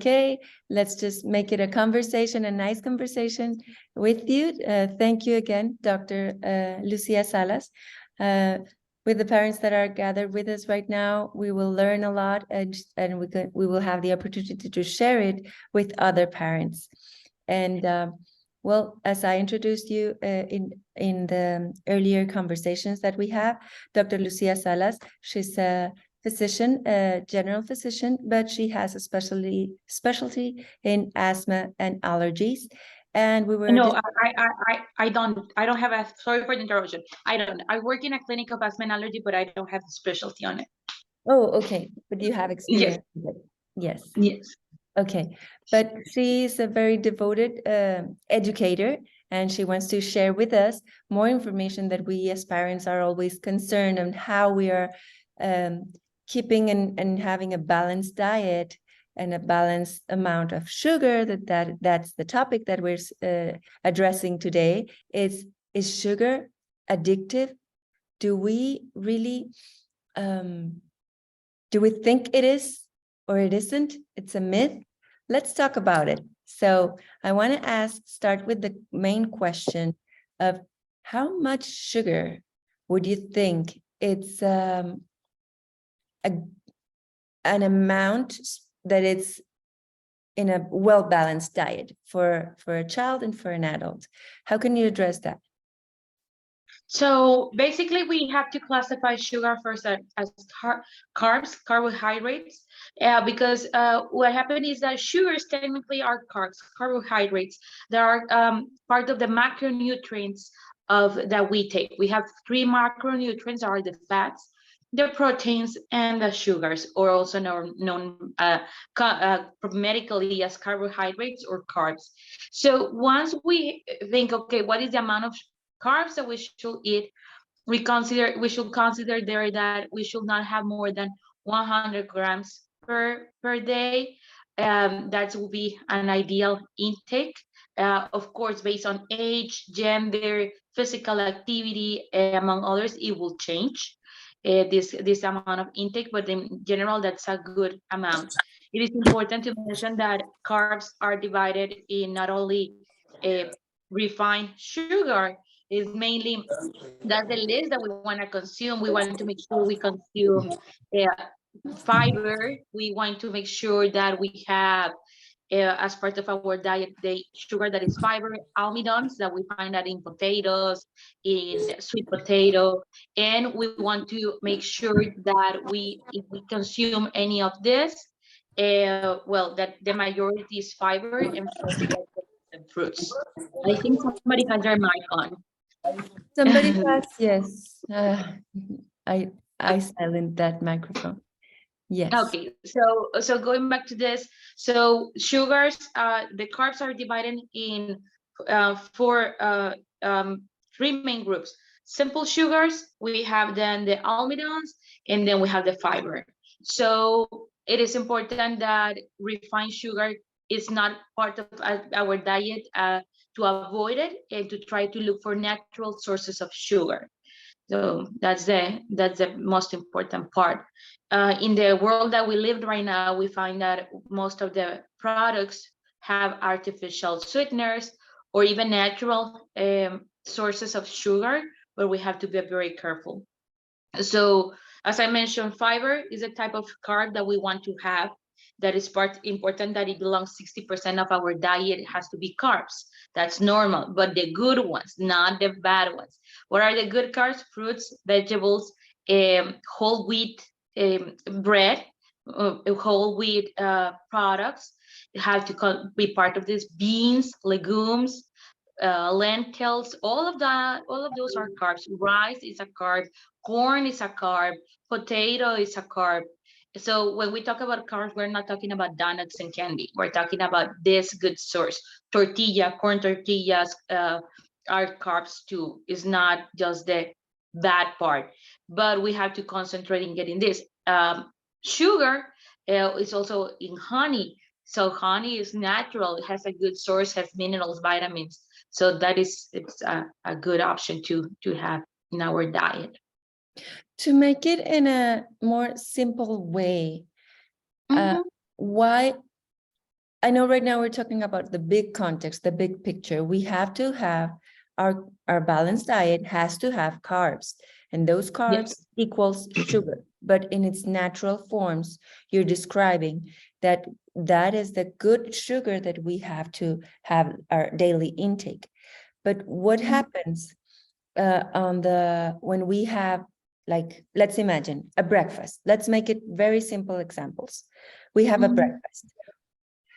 okay, let's just make it a conversation, a nice conversation with you. Thank you again, Dr. Lucia Salas. With the parents that are gathered with us right now, we will learn a lot, and we will have the opportunity to share it with other parents. And well, as I introduced you in the earlier conversations that we have, Dr. Lucia Salas, she's a physician, a general physician, but she has a specialty in asthma and allergies. And we were no, I don't have a, sorry for the interruption. I work in a clinic of asthma and allergy, but I don't have a specialty on it. Oh, okay, but you have experience with it. Yes. Yes. Okay, but she's a very devoted educator, and she wants to share with us more information that we as parents are always concerned on how we are keeping and having a balanced diet and a balanced amount of sugar. That's the topic that we're addressing today. Is sugar addictive? Do we really do we think it is, or it isn't? It's a myth. Let's talk about it. So I want to start with the main question of how much sugar would you think it's an amount that it's in a well-balanced diet for a child and for an adult? How can you address that? So basically, we have to classify sugar first as carbs, carbohydrates, because what happened is that sugars technically are carbs, carbohydrates. They are part of the macronutrients that we take. We have 3 macronutrients: are the fats, the proteins, and the sugars, or also known medically as carbohydrates or carbs. So once we think, okay, what is the amount of carbs that we should eat, we should consider there that we should not have more than 100 grams per day. That will be an ideal intake. Of course, based on age, gender, physical activity, among others, it will change this amount of intake, but in general, that's a good amount. It is important to mention that carbs are divided in not only refined sugar. Is mainly, that's the list that we want to consume. We want to make sure we consume fiber. We want to make sure that we have as part of our diet the sugar that is fiber, almidones that we find that in potatoes, in sweet potato, and we want to make sure that if we consume any of this, well, that the majority is fiber and fruits. I think somebody has their mic on. Somebody has, yes. I silent that microphone. Yes. Okay, so going back to this, so sugars, the carbs are divided in 3 main groups. Simple sugars, we have then the almidones, and then we have the fiber. So it is important that refined sugar is not part of our diet, to avoid it and to try to look for natural sources of sugar. So that's the most important part. In the world that we live right now, we find that most of the products have artificial sweeteners or even natural sources of sugar, but we have to be very careful. So as I mentioned, fiber is a type of carb that we want to have. That is important that it belongs 60% of our diet has to be carbs. That's normal, but the good ones, not the bad ones. What are the good carbs? Fruits, vegetables, whole wheat bread, whole wheat products have to be part of this. Beans, legumes, lentils, all of those are carbs. Rice is a carb, corn is a carb, potato is a carb. So when we talk about carbs, we're not talking about donuts and candy. We're talking about this good source. Tortilla, corn tortillas are carbs too. It's not just the bad part, but we have to concentrate in getting this. Sugar is also in honey. So honey is natural. It has a good source, has minerals, vitamins. So it's a good option to have in our diet. To make it in a more simple way, why I know right now we're talking about the big context, the big picture. We have to have our balanced diet has to have carbs, and those carbs equals sugar, but in its natural forms. You're describing that that is the good sugar that we have to have our daily intake. But what happens when we have, like, let's imagine a breakfast. Let's make it very simple examples. We have a breakfast.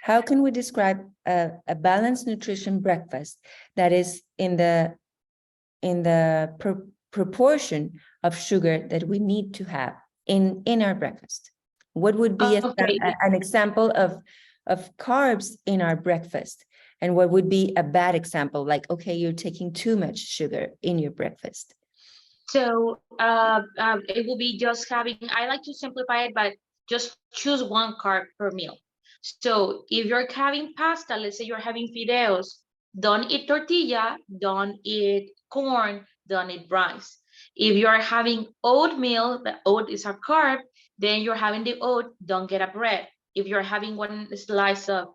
How can we describe a balanced nutrition breakfast that is in the proportion of sugar that we need to have in our breakfast? What would be an example of carbs in our breakfast? And what would be a bad example? Like, okay, you're taking too much sugar in your breakfast. So it will be just having, I like to simplify it, but just choose one carb per meal. So if you're having pasta, let's say you're having fideos, don't eat tortilla, don't eat corn, don't eat rice. If you're having oatmeal, the oat is a carb, then you're having the oat, don't get a bread. If you're having one slice of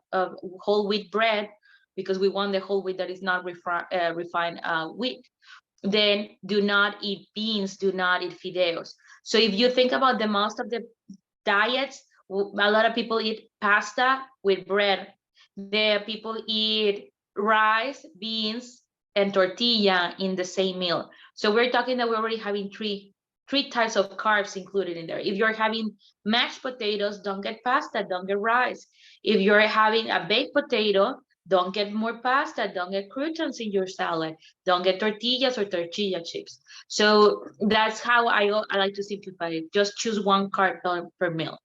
whole wheat bread, because we want the whole wheat that is not refined wheat, then do not eat beans, do not eat fideos. So if you think about the most of the diets, a lot of people eat pasta with bread. The people eat rice, beans, and tortilla in the same meal. So we're talking that we're already having three types of carbs included in there. If you're having mashed potatoes, don't get pasta, don't get rice. If you're having a baked potato, don't get more pasta, don't get croutons in your salad, don't get tortillas or tortilla chips. So that's how I like to simplify it. Just choose one carb per meal.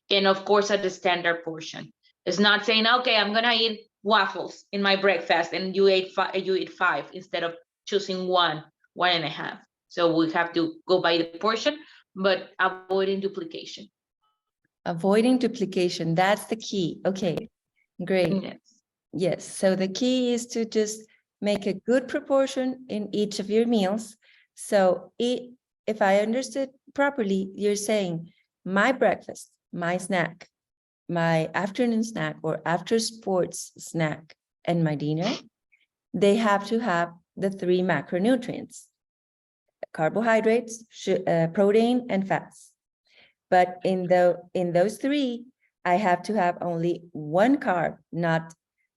And of course, at the standard portion. It's not saying, okay, I'm gonna eat waffles in my breakfast and you eat five instead of choosing one and a half. So we have to go by the portion, but avoiding duplication. Avoiding duplication, that's the key. Okay, great. Yes. Yes, so the key is to just make a good proportion in each of your meals. So if I understood properly, you're saying my breakfast, my snack, my afternoon snack or after sports snack, and my dinner, they have to have the 3 macronutrients: carbohydrates, protein, and fats. But in those 3, I have to have only 1 carb, not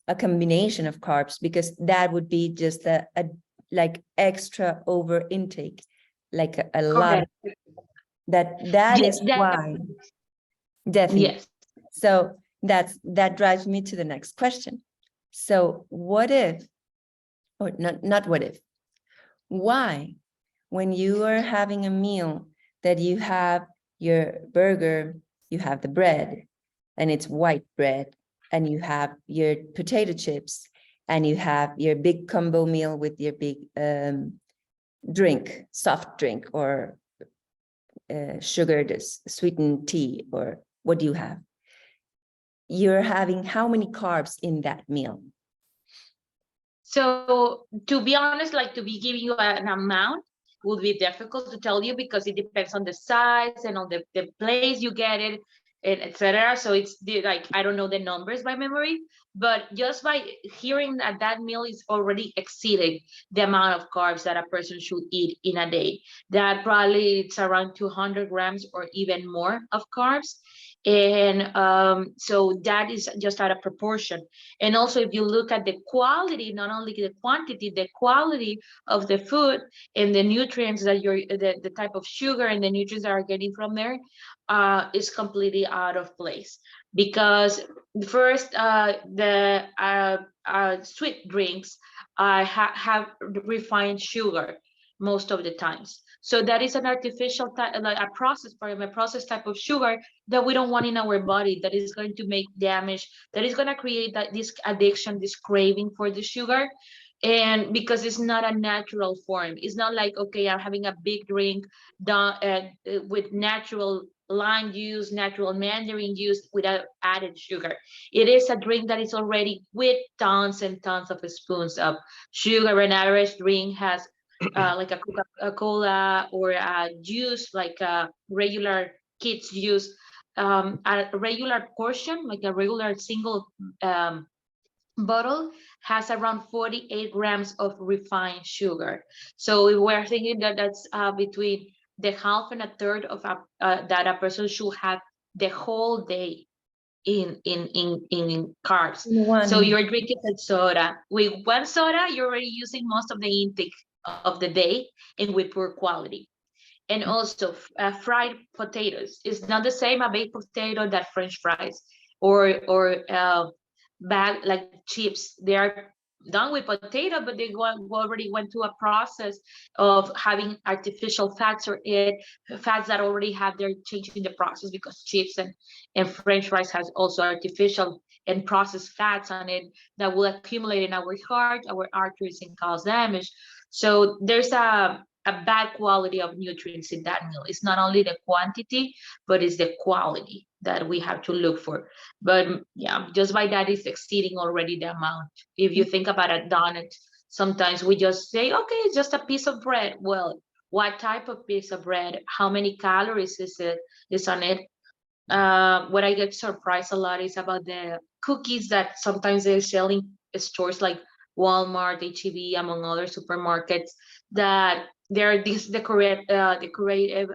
a combination of carbs, because that would be just a like extra over intake, like a lot of, that is why. Definitely. Yes. So that drives me to the next question. So what if, or not what if, why, when you are having a meal that you have your burger, you have the bread, and it's white bread, and you have your potato chips, and you have your big combo meal with your big drink, soft drink, or sugared sweetened tea, or what do you have? You're having how many carbs in that meal? So to be honest, like to be giving you an amount would be difficult to tell you because it depends on the size and on the place you get it, and etc. So it's like, I don't know the numbers by memory, but just by hearing that meal is already exceeding the amount of carbs that a person should eat in a day. That probably it's around 200 grams or even more of carbs. And so that is just out of proportion. And also, if you look at the quality, not only the quantity, the quality of the food and the nutrients that the type of sugar and the nutrients that are getting from there is completely out of place. Because first, the sweet drinks have refined sugar most of the times. So that is an artificial like a processed type of sugar that we don't want in our body, that is going to make damage, that is going to create this addiction, this craving for the sugar. And because it's not a natural form, it's not like, okay, I'm having a big drink done with natural lime juice, natural mandarin juice without added sugar. It is a drink that is already with tons and tons of spoons of sugar. An average drink has like a Coca-Cola or a juice, like a regular kids juice, a regular portion, like a regular single bottle, has around 48 grams of refined sugar. So if we're thinking that that's between the half and a third of that a person should have the whole day in carbs. So One. you're drinking a soda. With one soda, you're already using most of the intake of the day, and with poor quality. And also fried potatoes. It's not the same a baked potato that French fries or bag like chips. They are done with potato, but they already went through a process of having artificial fats or fats that already have their changing the process, because chips and French fries has also artificial and processed fats on it that will accumulate in our heart, our arteries, and cause damage. So there's a bad quality of nutrients in that meal. It's not only the quantity, but it's the quality that we have to look for. But yeah, just by that is exceeding already the amount. If you think about a donut, sometimes we just say, okay, it's just a piece of bread. Well, what type of piece of bread? How many calories is on it? What I get surprised a lot is about the cookies that sometimes they're selling in stores like Walmart, HEB, among other supermarkets, that there are these decorative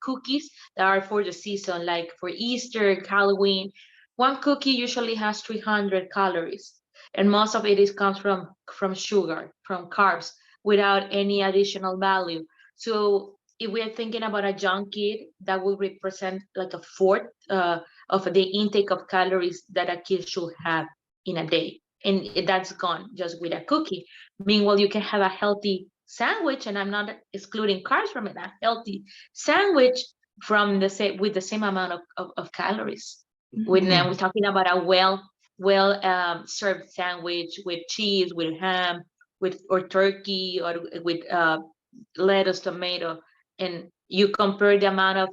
cookies that are for the season, like for Easter, Halloween. One cookie usually has 300 calories, and most of it comes from sugar, from carbs, without any additional value. So if we're thinking about a young kid, that will represent like a fourth of the intake of calories that a kid should have in a day. And that's gone just with a cookie. Meanwhile, you can have a healthy sandwich, and I'm not excluding carbs from it, a healthy sandwich from the same with the same amount of calories. When we're talking about a well served sandwich with cheese, with ham, with or turkey, or with lettuce, tomato, and you compare the amount of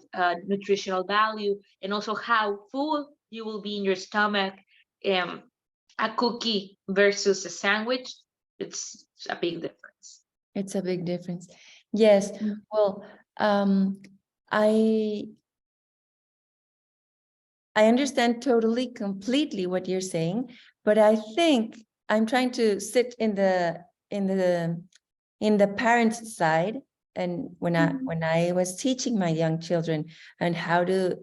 nutritional value and also how full you will be in your stomach, a cookie versus a sandwich, it's a big difference. It's a big difference. Yes. Well, I understand totally, completely what you're saying, but I think I'm trying to sit in the parent's side. And when I was teaching my young children and how to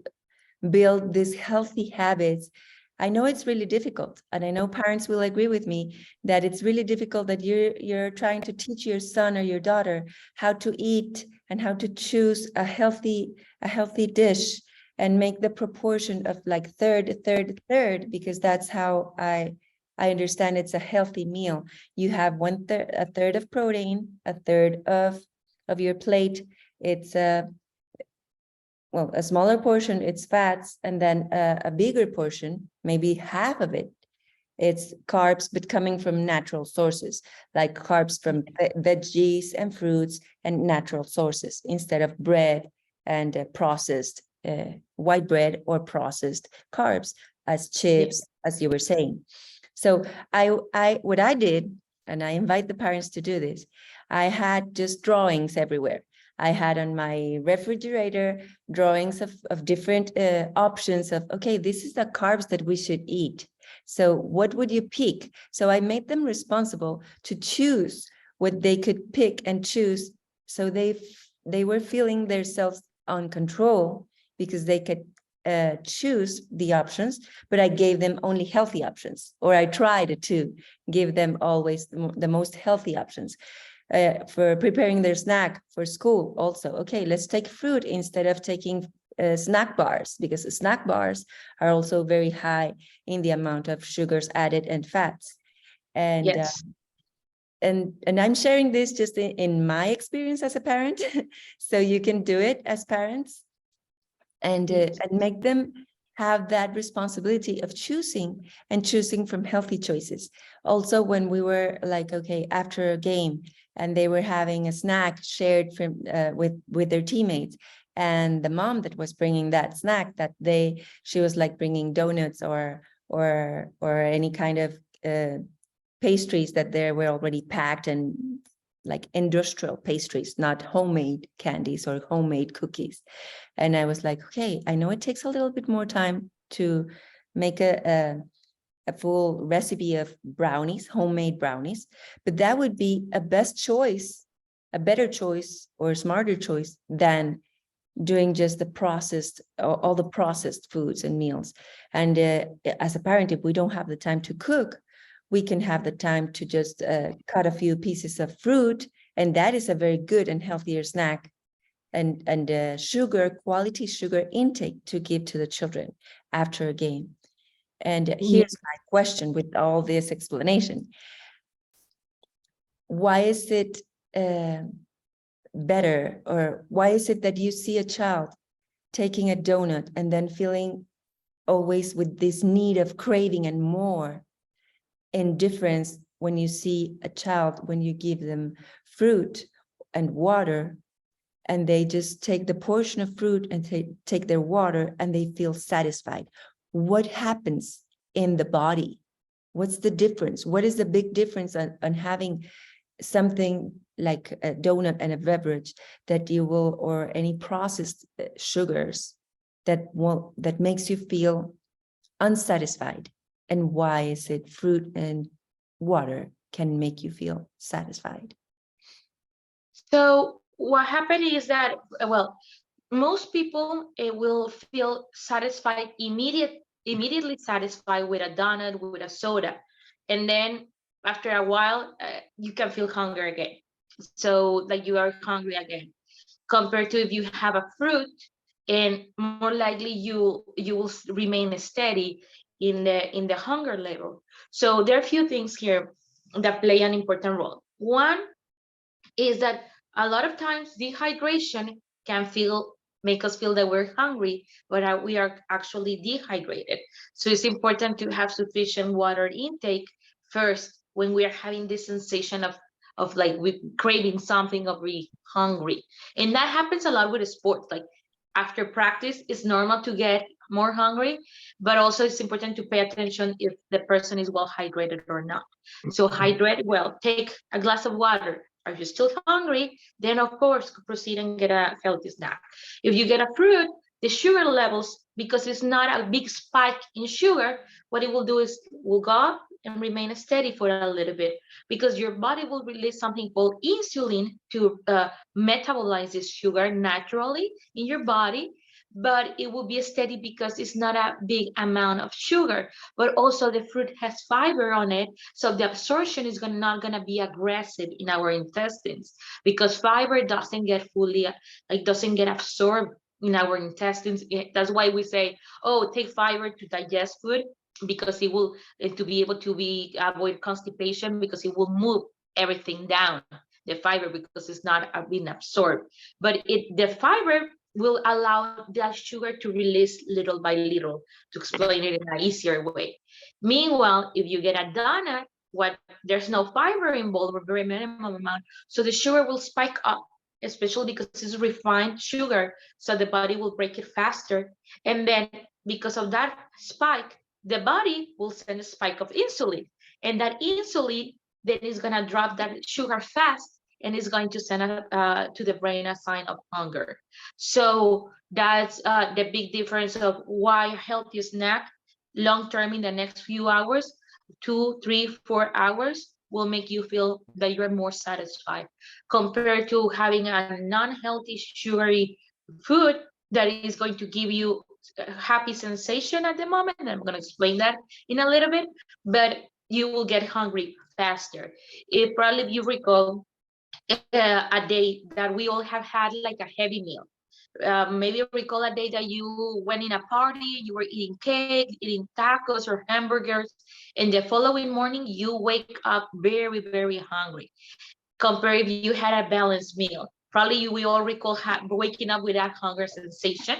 build these healthy habits, I know it's really difficult, and I know parents will agree with me that it's really difficult that you're trying to teach your son or your daughter how to eat and how to choose a healthy dish and make the proportion of like third, because that's how I understand it's a healthy meal. You have a third of protein, a third of your plate. It's a smaller portion, it's fats, and then a bigger portion, maybe half of it, it's carbs, but coming from natural sources, like carbs from veggies and fruits and natural sources, instead of bread and processed white bread or processed carbs as chips, as you were saying. So what I did, and I invite the parents to do this, I had just drawings everywhere. I had on my refrigerator drawings of different options of, okay, this is the carbs that we should eat. So what would you pick? So I made them responsible to choose what they could pick and choose. So they were feeling themselves on control because they could choose the options, but I gave them only healthy options, or I tried to give them always the most healthy options. For preparing their snack for school also, okay, let's take fruit instead of taking snack bars, because snack bars are also very high in the amount of sugars added and fats. And yes. And I'm sharing this just in my experience as a parent, so you can do it as parents, and make them have that responsibility of choosing from healthy choices. Also, when we were like, okay, after a game, and they were having a snack shared from with their teammates, and the mom that was bringing that snack, she was like bringing donuts or any kind of pastries that they were already packed and like industrial pastries, not homemade candies or homemade cookies. And I was like, okay, I know it takes a little bit more time to make a full recipe of brownies, homemade brownies, but that would be a best choice, a better choice or a smarter choice than doing just the processed, all the processed foods and meals. And as a parent, if we don't have the time to cook, we can have the time to just cut a few pieces of fruit, and that is a very good and healthier snack, and sugar, quality sugar intake to give to the children after a game. And here's my question with all this explanation. Why is it better, or why is it that you see a child taking a donut and then feeling always with this need of craving and more indifference when you see a child, when you give them fruit and water, and they just take the portion of fruit and take their water and they feel satisfied? What happens in the body? What's the difference? What is the big difference on having something like a donut and a beverage that you will, or any processed sugars that makes you feel unsatisfied? And why is it fruit and water can make you feel satisfied? So what happened is that, well, most people will feel satisfied immediately satisfied with a donut, with a soda, and then after a while you can feel hunger again, so like you are hungry again, compared to if you have a fruit, and more likely you will remain steady in the hunger level. So there are a few things here that play an important role. One is that a lot of times dehydration can make us feel that we're hungry, but we are actually dehydrated. So it's important to have sufficient water intake first when we are having this sensation of like we craving something, or we hungry. And that happens a lot with sports. Like after practice, it's normal to get more hungry, but also it's important to pay attention if the person is well hydrated or not. So hydrate well, take a glass of water. Are you still hungry? Then of course proceed and get a healthy snack. If you get a fruit, the sugar levels, because it's not a big spike in sugar, what it will do is will go up and remain steady for a little bit, because your body will release something called insulin to metabolize this sugar naturally in your body, but it will be steady because it's not a big amount of sugar, but also the fruit has fiber on it, so the absorption is not going to be aggressive in our intestines, because fiber doesn't get fully, doesn't get absorbed in our intestines. That's why we say, oh, take fiber to digest food, because it will, to be able to avoid constipation, because it will move everything down, the fiber, because it's not being absorbed. But the fiber will allow that sugar to release little by little, to explain it in an easier way. Meanwhile, if you get a donut, there's no fiber involved, or very minimum amount, so the sugar will spike up, especially because it's refined sugar, so the body will break it faster. And then because of that spike, the body will send a spike of insulin, and that insulin then is going to drop that sugar fast, and is going to send to the brain a sign of hunger. So that's the big difference of why a healthy snack long term in the next few hours, 2, 3, 4 hours, will make you feel that you're more satisfied, compared to having a non-healthy sugary food that is going to give you a happy sensation at the moment. And I'm going to explain that in a little bit, but you will get hungry faster. Probably if you recall a day that we all have had like a heavy meal. Maybe recall a day that you went in a party, you were eating cake, eating tacos or hamburgers, and the following morning you wake up very, very hungry. Compare if you had a balanced meal. Probably we all recall waking up with that hunger sensation.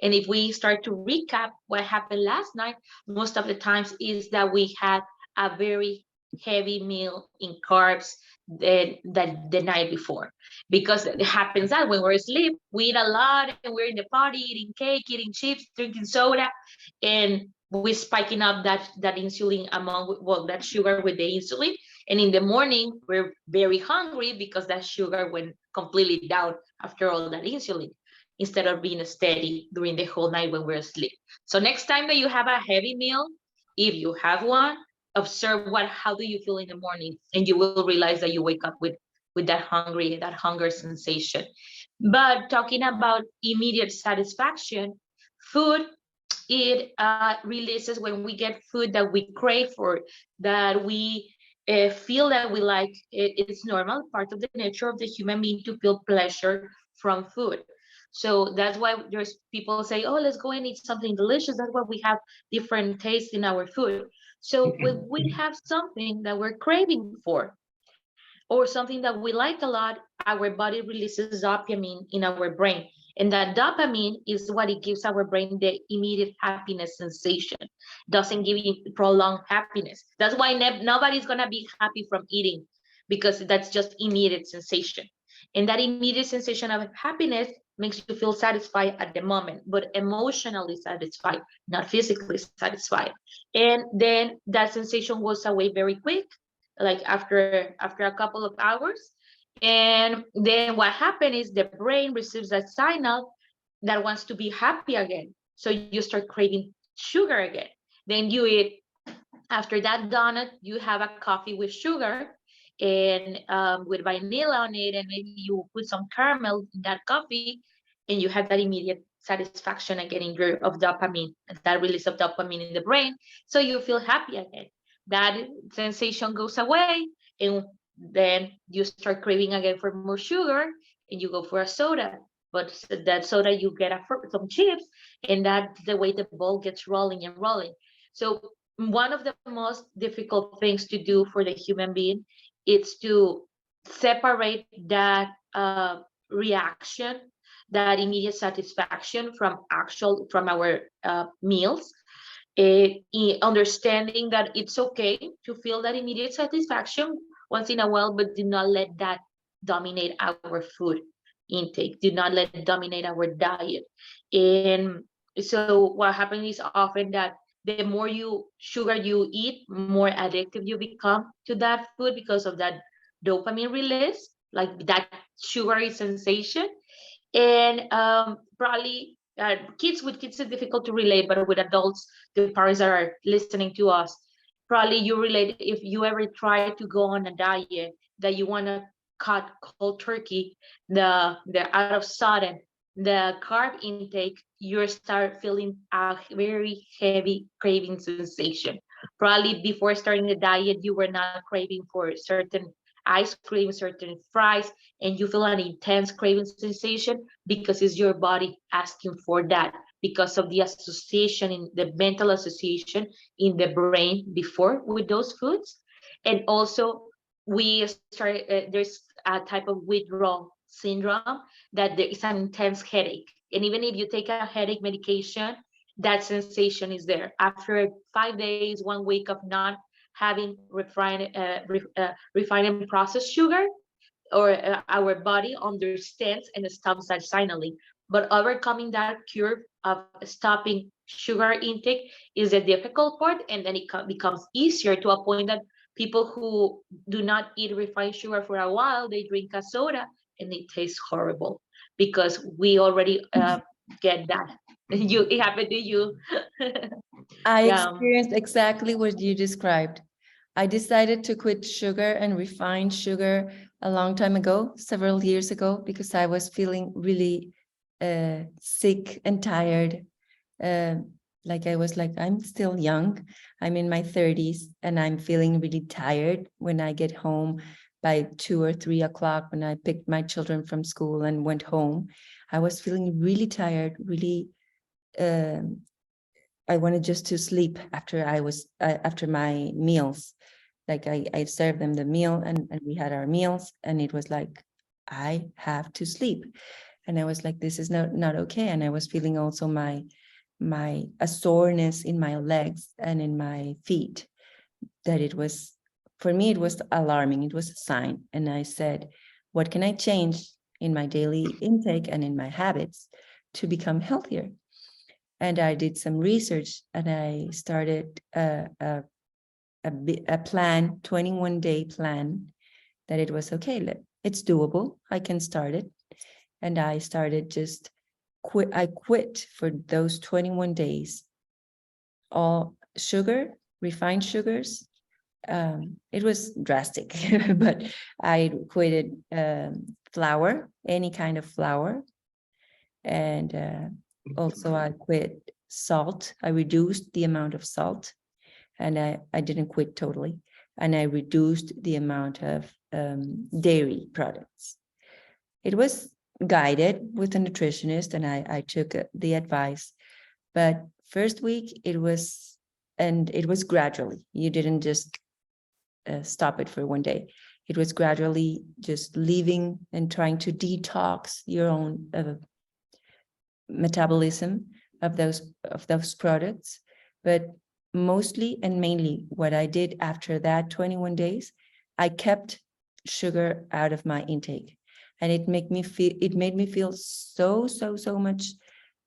And if we start to recap what happened last night, most of the times is that we had a very heavy meal in carbs the night before, because it happens that when we're asleep, we eat a lot and we're in the party, eating cake, eating chips, drinking soda, and we're spiking up that insulin among, well, that sugar with the insulin. And in the morning, we're very hungry because that sugar went completely down after all that insulin, instead of being steady during the whole night when we're asleep. So next time that you have a heavy meal, if you have one, observe how do you feel in the morning, and you will realize that you wake up with that hunger sensation. But talking about immediate satisfaction, food, it releases when we get food that we crave for, that we feel that we like. It's normal, part of the nature of the human being to feel pleasure from food. So that's why there's people say, oh, let's go and eat something delicious. That's why we have different tastes in our food. So when we have something that we're craving for, or something that we like a lot, our body releases dopamine in our brain. And that dopamine is what it gives our brain the immediate happiness sensation. Doesn't give you prolonged happiness. That's why nobody's gonna be happy from eating, because that's just immediate sensation. And that immediate sensation of happiness makes you feel satisfied at the moment, but emotionally satisfied, not physically satisfied. And then that sensation goes away very quick, like after a couple of hours. And then what happened is the brain receives that signal that wants to be happy again. So you start craving sugar again. Then you eat, after that donut, you have a coffee with sugar and with vanilla on it, and maybe you put some caramel in that coffee, and you have that immediate satisfaction again of dopamine, that release of dopamine in the brain. So you feel happy again. That sensation goes away, and then you start craving again for more sugar, and you go for a soda. But that soda, you get some chips, and that's the way the ball gets rolling and rolling. So one of the most difficult things to do for the human being is to separate that reaction, that immediate satisfaction from our meals. Understanding that it's okay to feel that immediate satisfaction once in a while, but do not let that dominate our food intake. Do not let it dominate our diet. And so what happens is often that the more sugar you eat, more addictive you become to that food because of that dopamine release, like that sugary sensation. And probably kids is difficult to relate, but with adults, the parents that are listening to us, probably you relate if you ever try to go on a diet that you want to cut cold turkey, the out of sudden the carb intake, you start feeling a very heavy craving sensation. Probably before starting the diet, you were not craving for certain ice cream, certain fries, and you feel an intense craving sensation because it's your body asking for that, because of the association, in the mental association in the brain before with those foods. And also we start, there's a type of withdrawal syndrome, that there is an intense headache. And even if you take a headache medication, that sensation is there. After 5 days, 1 week of not having refined and processed sugar, or our body understands and stops that signaling. But overcoming that curve of stopping sugar intake is a difficult part, and then it becomes easier to a point that people who do not eat refined sugar for a while, they drink a soda and it tastes horrible, because we already get that. It happened to you. I Yeah. experienced exactly what you described. I decided to quit sugar and refined sugar a long time ago, several years ago, because I was feeling really sick and tired. I'm still young. I'm in my 30s, and I'm feeling really tired when I get home by 2 or 3 o'clock, when I picked my children from school and went home. I was feeling really tired, really I wanted just to sleep after my meals. Like I served them the meal, and we had our meals, and it was like, I have to sleep. And I was like, this is not okay. And I was feeling also a soreness in my legs and in my feet, that it was, for me, it was alarming. It was a sign. And I said, what can I change in my daily intake and in my habits to become healthier? And I did some research, and I started a plan, 21-day plan, that it was okay. It's doable. I can start it. And I started just quit. I quit for those 21 days all sugar, refined sugars. It was drastic, but I quitted flour, any kind of flour. And also I quit salt. I reduced the amount of salt, and I didn't quit totally. And I reduced the amount of dairy products. It was guided with a nutritionist, and I took the advice. But first week it was gradually. You didn't just stop it for one day. It was gradually just leaving and trying to detox your own metabolism of those products. But mostly and mainly what I did after that 21 days, I kept sugar out of my intake. And it made me feel so much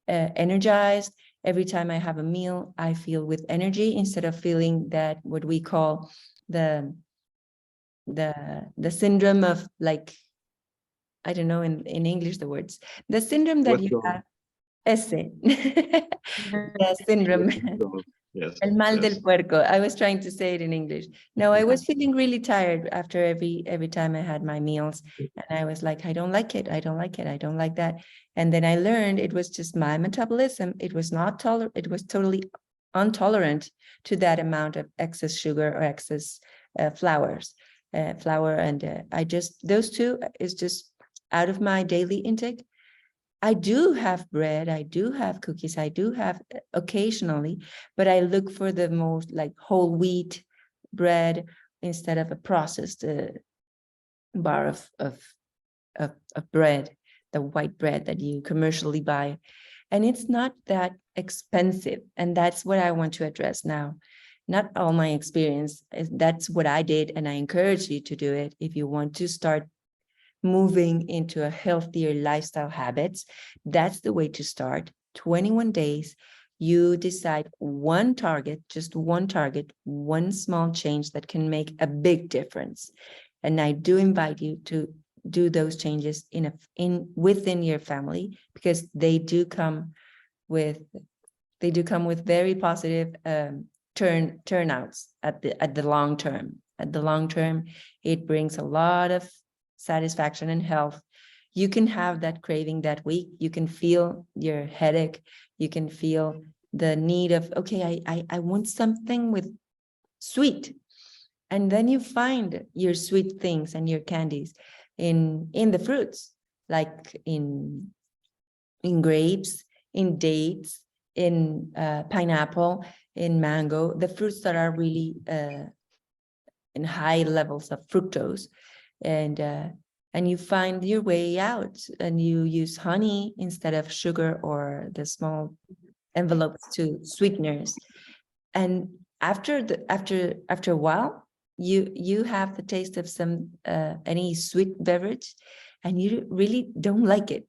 energized. Every time I have a meal, I feel with energy, instead of feeling that what we call the syndrome of, like, I don't know in English the words, the syndrome that you have. Ese. The syndrome. Yes. El mal yes. del puerco. I was trying to say it in English. No, I was feeling really tired after every time I had my meals. And I was like, I don't like it. I don't like it. I don't like that. And then I learned it was just my metabolism. It was not it was totally intolerant to that amount of excess sugar or excess flour. And I just, those two is just out of my daily intake. I do have bread, I do have cookies, I do have occasionally, but I look for the most like whole wheat bread instead of a processed bar of bread, the white bread that you commercially buy. And it's not that expensive. And that's what I want to address now. Not all my experience, that's what I did, and I encourage you to do it if you want to start moving into a healthier lifestyle habits. That's the way to start. 21 days, you decide one target, just one target, one small change that can make a big difference. And I do invite you to do those changes within your family, because they do come with very positive turnouts at the long term. At the long term, it brings a lot of satisfaction and health. You can have that craving that week. You can feel your headache. You can feel the need of, okay, I want something with sweet. And then you find your sweet things and your candies in the fruits, like in grapes, in dates, in pineapple, in mango, the fruits that are really in high levels of fructose. And you find your way out, and you use honey instead of sugar or the small envelopes to sweeteners. And after a while, you have the taste of some any sweet beverage, and you really don't like it.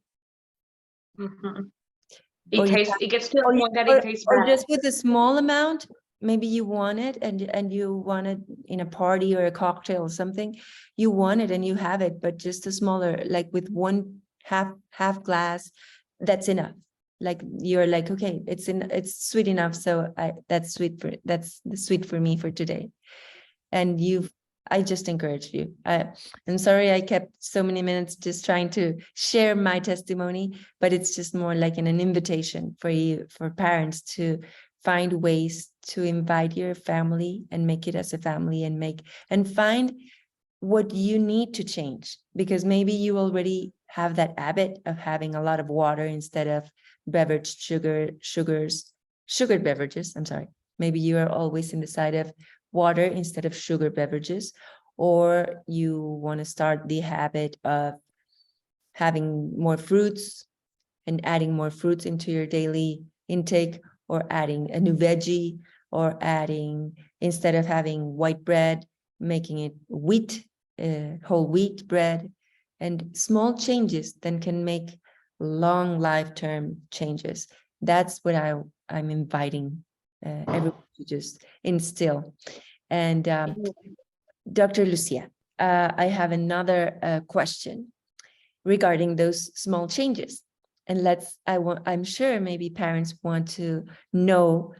It gets to a point that it tastes or bad. just with a small amount. Maybe you want it, and you want it in a party or a cocktail or something. You want it and you have it, but just a smaller, like with one half glass, that's enough. Like you're like, okay, it's sweet enough, so that's sweet for me for today. And I just encourage you. I'm sorry I kept so many minutes just trying to share my testimony, but it's just more like an invitation for parents to find ways to invite your family and make it as a family, and find what you need to change, because maybe you already have that habit of having a lot of water instead of sugared beverages. I'm sorry. Maybe you are always in the side of water instead of sugar beverages, or you want to start the habit of having more fruits and adding more fruits into your daily intake, or adding a new veggie, or adding, instead of having white bread, making it whole wheat bread. And small changes then can make long lifetime changes. That's what I'm inviting everyone to just instill. And Dr. Lucia, I have another question regarding those small changes. And I'm sure maybe parents want to know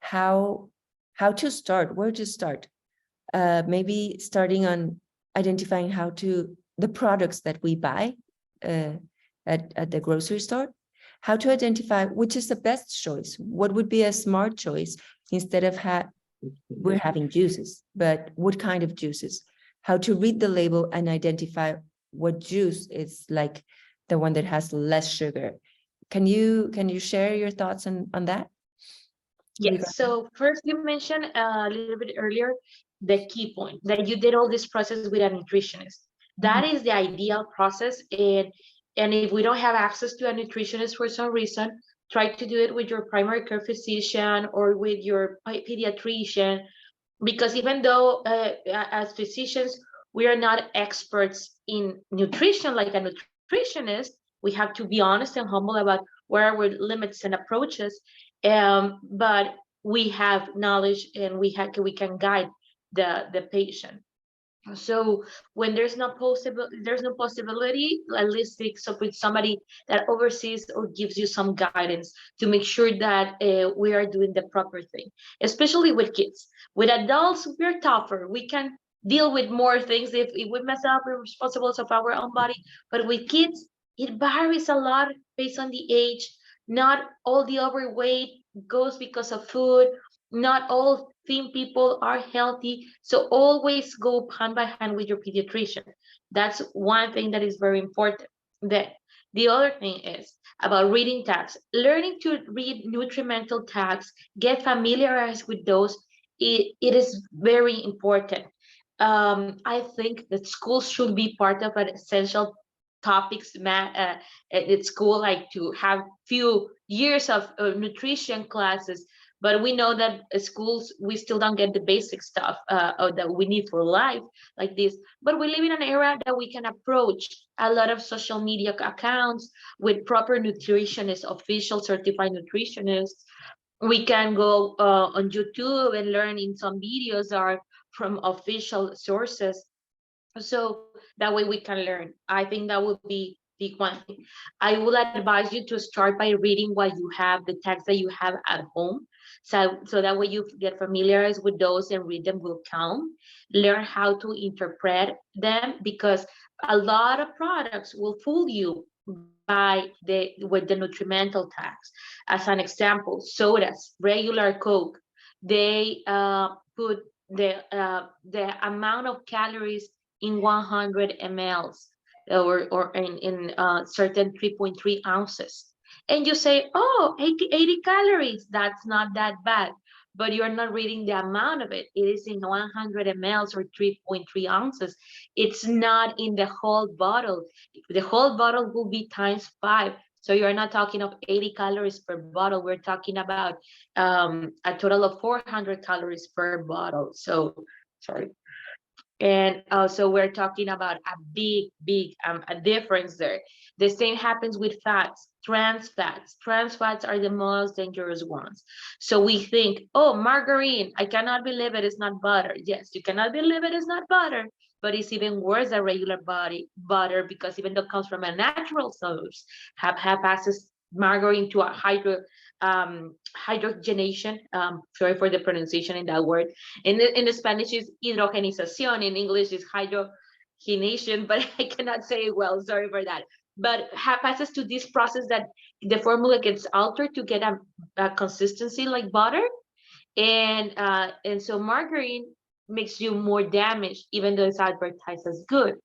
how to start, where to start. Maybe starting on identifying the products that we buy at the grocery store, how to identify which is the best choice, what would be a smart choice instead of we're having juices, but what kind of juices, how to read the label and identify what juice is like the one that has less sugar. Can you share your thoughts on that? Yes. So first, you mentioned a little bit earlier the key point that you did all this process with a nutritionist. That is the ideal process, and if we don't have access to a nutritionist for some reason, try to do it with your primary care physician or with your pediatrician, because even though as physicians we are not experts in nutrition like a nutritionist, we have to be honest and humble about where our limits and approaches, but we have knowledge and we can guide the patient. So when there's no possibility, at least stick up with somebody that oversees or gives you some guidance to make sure that we are doing the proper thing, especially with kids. With adults, we're tougher. We can deal with more things. If we mess up, we're responsible of our own body. But with kids, it varies a lot based on the age. Not all the overweight goes because of food. Not all thin people are healthy. So always go hand by hand with your pediatrician. That's one thing that is very important. Then the other thing is about reading tags. Learning to read nutrimental tags, get familiarized with those. It is very important. I think that schools should be part of an essential topics at school, like to have few years of nutrition classes, but we know that schools we still don't get the basic stuff that we need for life like this. But we live in an era that we can approach a lot of social media accounts with proper nutritionists, official certified nutritionists. We can go on YouTube and learn in some videos are from official sources, so that way we can learn. I think that would be the one thing. I will advise you to start by reading what you have, the texts that you have at home, so that way you get familiarized with those and read them will count. Learn how to interpret them, because a lot of products will fool you by with the nutrimental tags. As an example, sodas, regular Coke, they put the amount of calories in 100 mLs, or in certain 3.3 ounces. And you say, oh, 80 calories, that's not that bad. But you're not reading the amount of it. It is in 100 mLs or 3.3 ounces. It's not in the whole bottle. The whole bottle will be times 5. So you're not talking of 80 calories per bottle. We're talking about a total of 400 calories per bottle. So, sorry. And also we're talking about a big a difference there. The same happens with fats, trans fats. Trans fats are the most dangerous ones. So we think, oh, margarine, I cannot believe it is not butter. Yes, you cannot believe it is not butter, but it's even worse than regular butter, because even though it comes from a natural source, have access margarine to a hydrogenation. Sorry for the pronunciation in that word. In the Spanish is hidrogenización. In English is hydrogenation, but I cannot say it well. Sorry for that. But have access to this process that the formula gets altered to get a consistency like butter, and so margarine makes you more damage, even though it's advertised as good.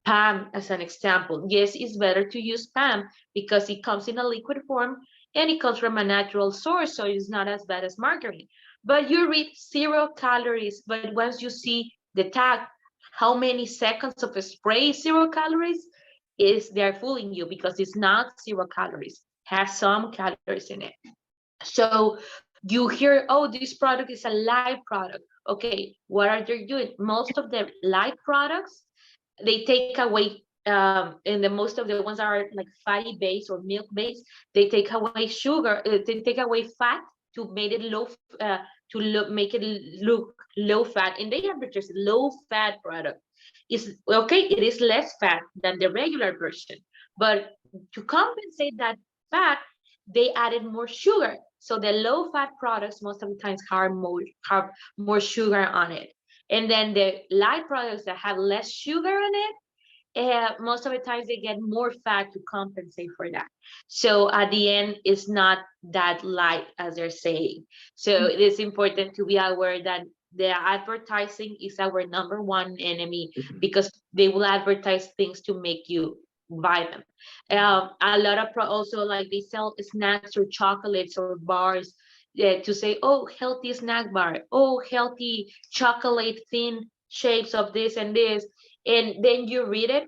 Palm, as an example, yes, it's better to use palm because it comes in a liquid form and it comes from a natural source, so it's not as bad as margarine. But you read 0 calories, but once you see the tag, how many seconds of a spray 0 calories, they're fooling you, because it's not 0 calories, has some calories in it. So you hear, oh, this product is a live product. Okay, what are they doing? Most of the live products, they take away and the most of the ones are like fatty based or milk based, they take away sugar, they take away fat to make it low, make it look low fat, and they advertise low fat product. Is okay, it is less fat than the regular version, but to compensate that fat, they added more sugar. So the low fat products most of the times have more sugar on it, and then the light products that have less sugar on it, most of the times they get more fat to compensate for that. So at the end, it's not that light as they're saying. So it is important to be aware that the advertising is our number one enemy, because they will advertise things to make you buy them. A lot of also, like, they sell snacks or chocolates or bars, to say, oh, healthy snack bar, oh, healthy chocolate thin shapes of this and this, and then you read it,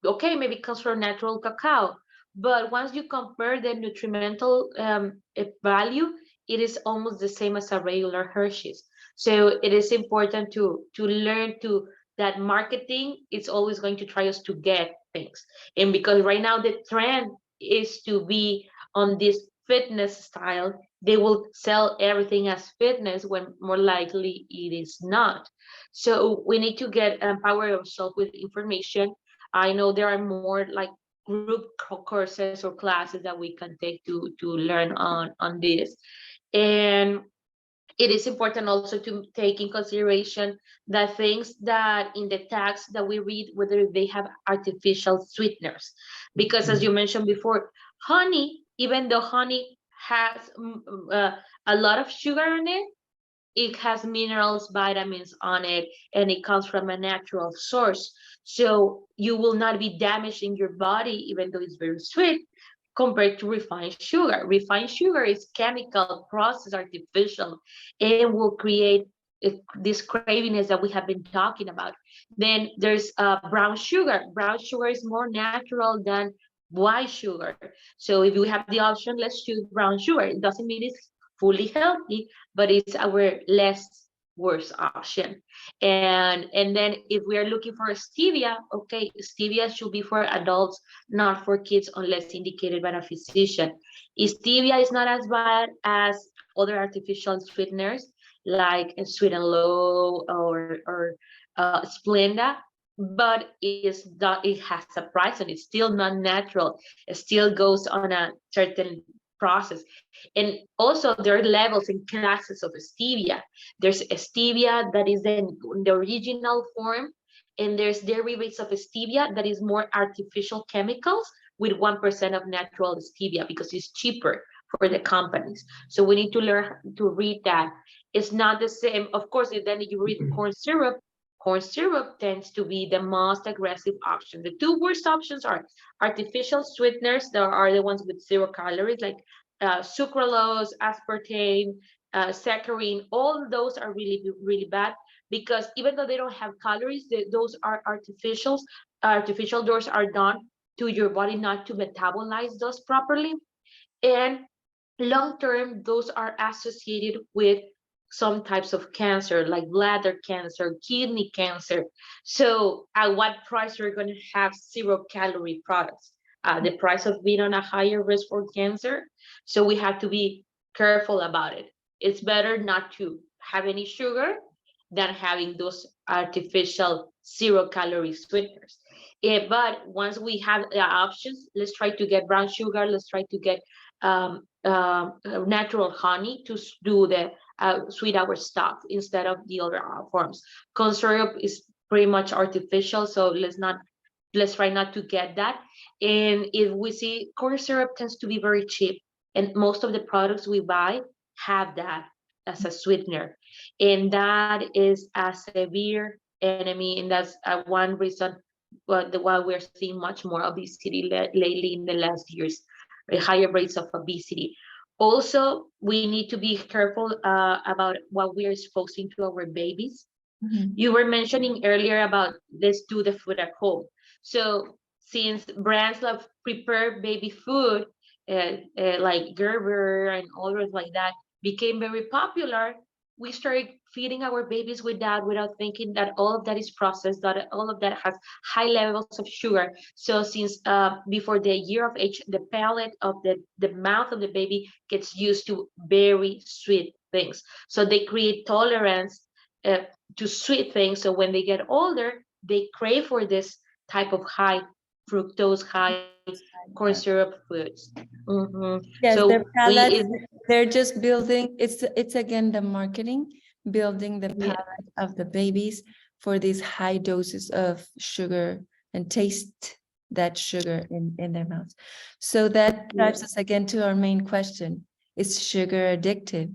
okay, maybe it comes from natural cacao, but once you compare the nutrimental value, it is almost the same as a regular Hershey's. So it is important to learn to that marketing is always going to try us to get things, and because right now the trend is to be on this fitness style, they will sell everything as fitness when more likely it is not. So we need to get empower ourselves with information. I know there are more like group courses or classes that we can take to learn on this. And it is important also to take in consideration the things that in the tags that we read, whether they have artificial sweeteners. Because as you mentioned before, honey, even though honey has a lot of sugar in it, it has minerals, vitamins on it, and it comes from a natural source. So you will not be damaging your body, even though it's very sweet, compared to refined sugar. Refined sugar is chemical, processed, artificial, and will create this craviness that we have been talking about. Then there's brown sugar. Brown sugar is more natural than white sugar. So if we have the option, let's choose brown sugar. It doesn't mean it's fully healthy, but it's our less worst option. And then if we are looking for stevia, okay, stevia should be for adults, not for kids, unless indicated by a physician. Stevia is not as bad as other artificial sweeteners like Sweet and Low or Splenda, but it has a price and it's still not natural. It still goes on a certain process. And also there are levels and classes of stevia. There's stevia that is in the original form, and there's derivatives of stevia that is more artificial chemicals with 1% of natural stevia, because it's cheaper for the companies. So we need to learn to read that. It's not the same, of course. If then you read corn syrup tends to be the most aggressive option. The two worst options are artificial sweeteners that are the ones with 0 calories, like sucralose, aspartame, saccharin. All those are really, really bad, because even though they don't have calories, those are artificials. Artificial those are done to your body not to metabolize those properly. And long term, those are associated with some types of cancer, like bladder cancer, kidney cancer. So at what price you're going to have 0 calorie products? The price of being on a higher risk for cancer. So we have to be careful about it. It's better not to have any sugar than having those artificial 0 calorie sweeteners. But once we have the options, let's try to get brown sugar. Let's try to get natural honey to do the sweet our stuff instead of the other forms. Corn syrup is pretty much artificial, so let's try not to get that. And if we see, corn syrup tends to be very cheap, and most of the products we buy have that as a sweetener, and that is a severe enemy, and that's one reason why we're seeing much more obesity lately in the last years, higher rates of obesity. Also, we need to be careful about what we are exposing to our babies. You were mentioning earlier about let's do the food at home. So since brands that prepare baby food, like Gerber and others like that, became very popular, we started feeding our babies with that without thinking that all of that is processed, that all of that has high levels of sugar. So since before the year of age, the palate of the mouth of the baby gets used to very sweet things. So they create tolerance to sweet things. So when they get older, they crave for this type of high fructose, high corn syrup foods. Yes, their So palates, they're just building, it's again the marketing, building the yeah, palate of the babies for these high doses of sugar and taste that sugar in their mouths. So that drives us again to our main question. Is sugar addictive?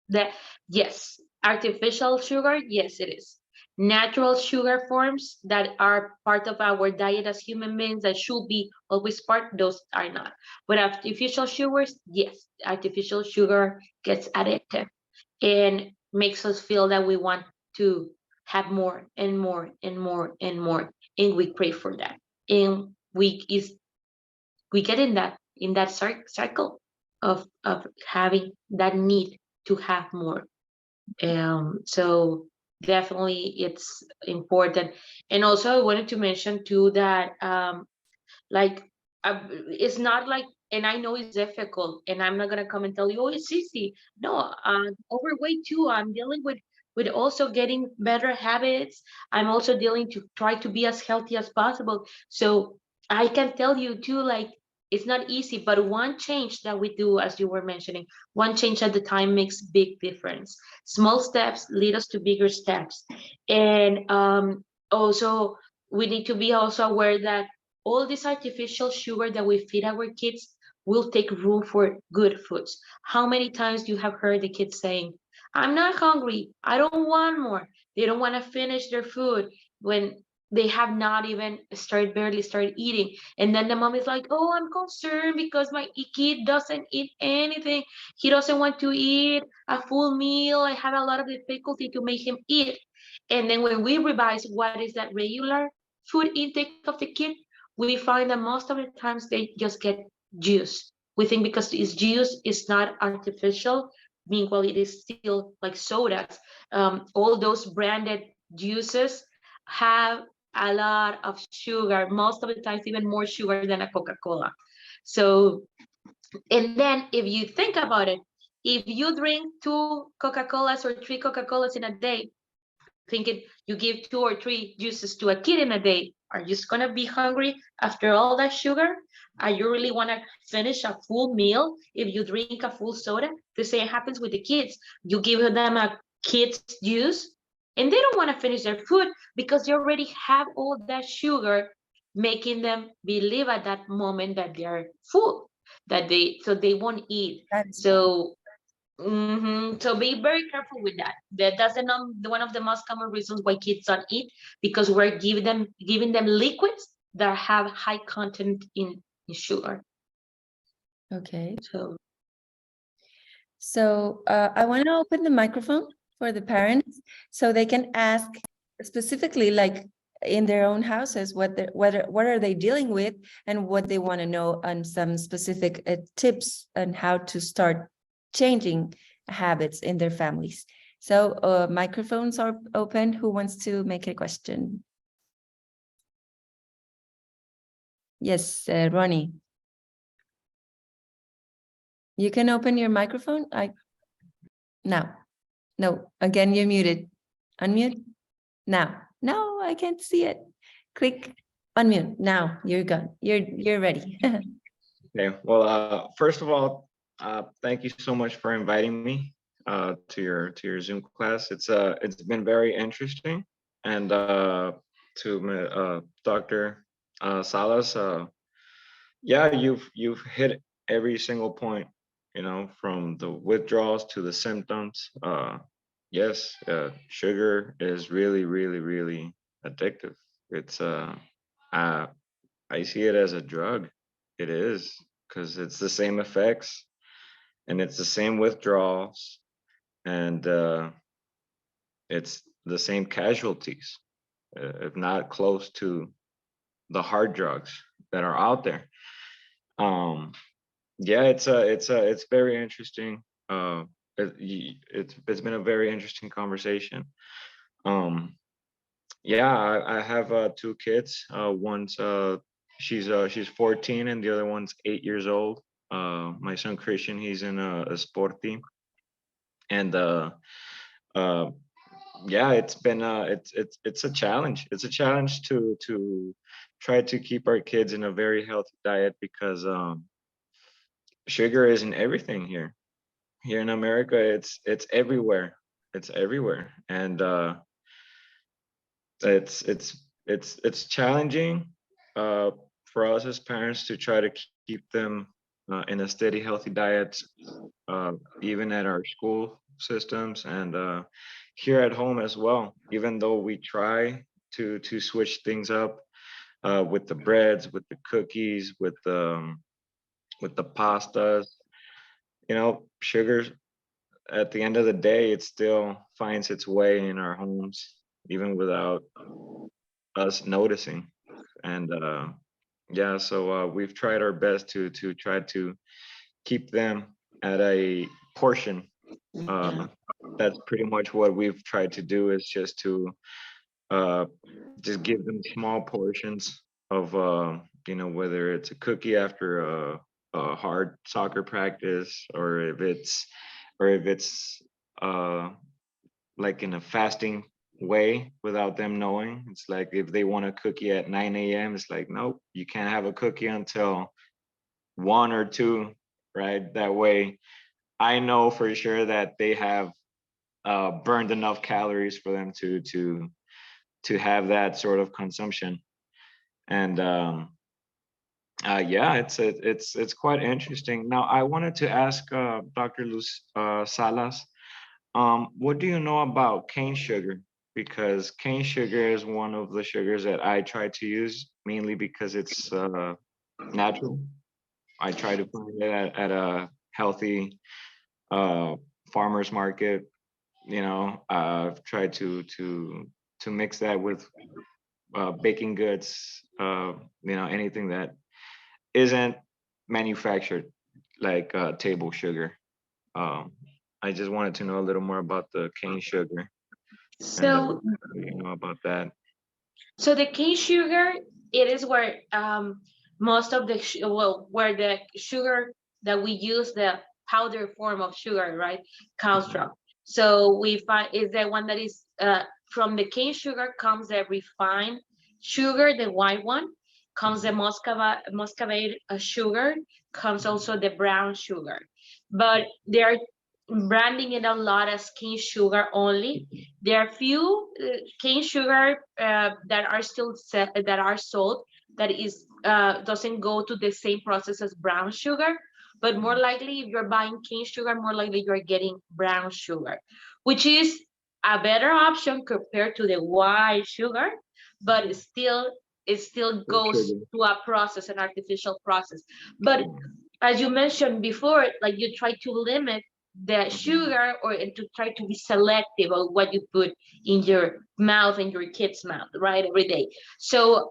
that yes, artificial sugar, yes, it is. Natural sugar forms that are part of our diet as human beings that should be always part, those are not. But artificial sugars, yes, artificial sugar gets addictive and makes us feel that we want to have more and more and more and more, and we crave for that. And we get in that cycle of having that need to have more. So definitely it's important. And also I wanted to mention too that like it's not like, and I know it's difficult, and I'm not gonna come and tell you, oh, it's easy. No, overweight too. I'm dealing with also getting better habits. I'm also dealing to try to be as healthy as possible. So I can tell you too, like it's not easy, but one change that we do, as you were mentioning, one change at the time makes big difference. Small steps lead us to bigger steps, and also we need to be also aware that all this artificial sugar that we feed our kids will take room for good foods. How many times you have heard the kids saying, I'm not hungry, I don't want more. They don't want to finish their food when they have not even barely started eating. And then the mom is like, oh, I'm concerned because my kid doesn't eat anything. He doesn't want to eat a full meal. I have a lot of difficulty to make him eat. And then when we revise what is that regular food intake of the kid, we find that most of the times they just get juice. We think because it's juice, it's not artificial. Meanwhile, it is still like sodas. All those branded juices have a lot of sugar, most of the times even more sugar than a Coca-Cola. So, and then if you think about it, if you drink 2 Coca-Colas or 3 Coca-Colas in a day, thinking you give 2 or 3 juices to a kid in a day, are you just gonna be hungry after all that sugar? Are you really wanna finish a full meal if you drink a full soda? The same happens with the kids. You give them a kid's juice and they don't wanna finish their food because they already have all that sugar making them believe at that moment that they're full, so they won't eat. So so be very careful with that. That's one of the most common reasons why kids don't eat, because we're giving them liquids that have high content in sugar. Okay. So So I want to open the microphone for the parents so they can ask specifically, like in their own houses, what are they dealing with and what they want to know on some specific tips on how to start changing habits in their families. So microphones are open. Who wants to make a question? Yes, Ronnie. You can open your microphone. Now. No, again, you're muted. Unmute. Now. No, I can't see it. Click unmute. Now you're gone. You're ready. Okay. Well, first of all, thank you so much for inviting me to your Zoom class. It's been very interesting, and to Dr. Salas, yeah, you've hit every single point. You know, from the withdrawals to the symptoms. Yes, sugar is really, really, really addictive. It's I see it as a drug. It is, because it's the same effects and it's the same withdrawals, and it's the same casualties, if not close to the hard drugs that are out there. Yeah, it's very interesting. it's been a very interesting conversation. Yeah, I have two kids. One's she's 14 and the other one's 8 years old. My son Christian, he's in a sport team, and uh, yeah, it's a challenge. It's a challenge to try to keep our kids in a very healthy diet because sugar isn't everything here. Here in America, it's everywhere. It's everywhere, and it's challenging uh, for us as parents to try to keep them in a steady, healthy diet, even at our school systems and here at home as well. Even though we try to switch things up with the breads, with the cookies, with the pastas, sugar at the end of the day, it still finds its way in our homes, even without us noticing. And yeah, so we've tried our best to try to keep them at a portion. Uh, that's pretty much what we've tried to do is uh, just give them small portions of whether it's a cookie after a hard soccer practice or if it's uh, like in a fasting way without them knowing. It's like if they want a cookie at 9 a.m., it's like, nope, you can't have a cookie until 1 or 2, right? That way I know for sure that they have burned enough calories for them to have that sort of consumption. And yeah, it's quite interesting. Now, I wanted to ask Dr. Salas, what do you know about cane sugar? Because cane sugar is one of the sugars that I try to use mainly because it's natural. I try to find it at a healthy farmer's market. I've tried to mix that with baking goods. Anything that isn't manufactured like table sugar. Um, I just wanted to know a little more about the cane sugar and So, about that. so the cane sugar, it is where most of the where the sugar that we use, the powder form of sugar, right, comes from. So we find is the one that is from the cane sugar comes the refined sugar, the white one, comes the muscovade sugar, comes also the brown sugar, but they are branding it a lot as cane sugar only. There are few cane sugar that are that are sold that is doesn't go to the same process as brown sugar, but more likely if you're buying cane sugar, more likely you're getting brown sugar, which is a better option compared to the white sugar, but it still Cane goes sugar. to a process, an artificial process. But as you mentioned before, like you try to limit the Mhm. sugar or to try to be selective of what you put in your mouth and your kid's mouth, right, every day. So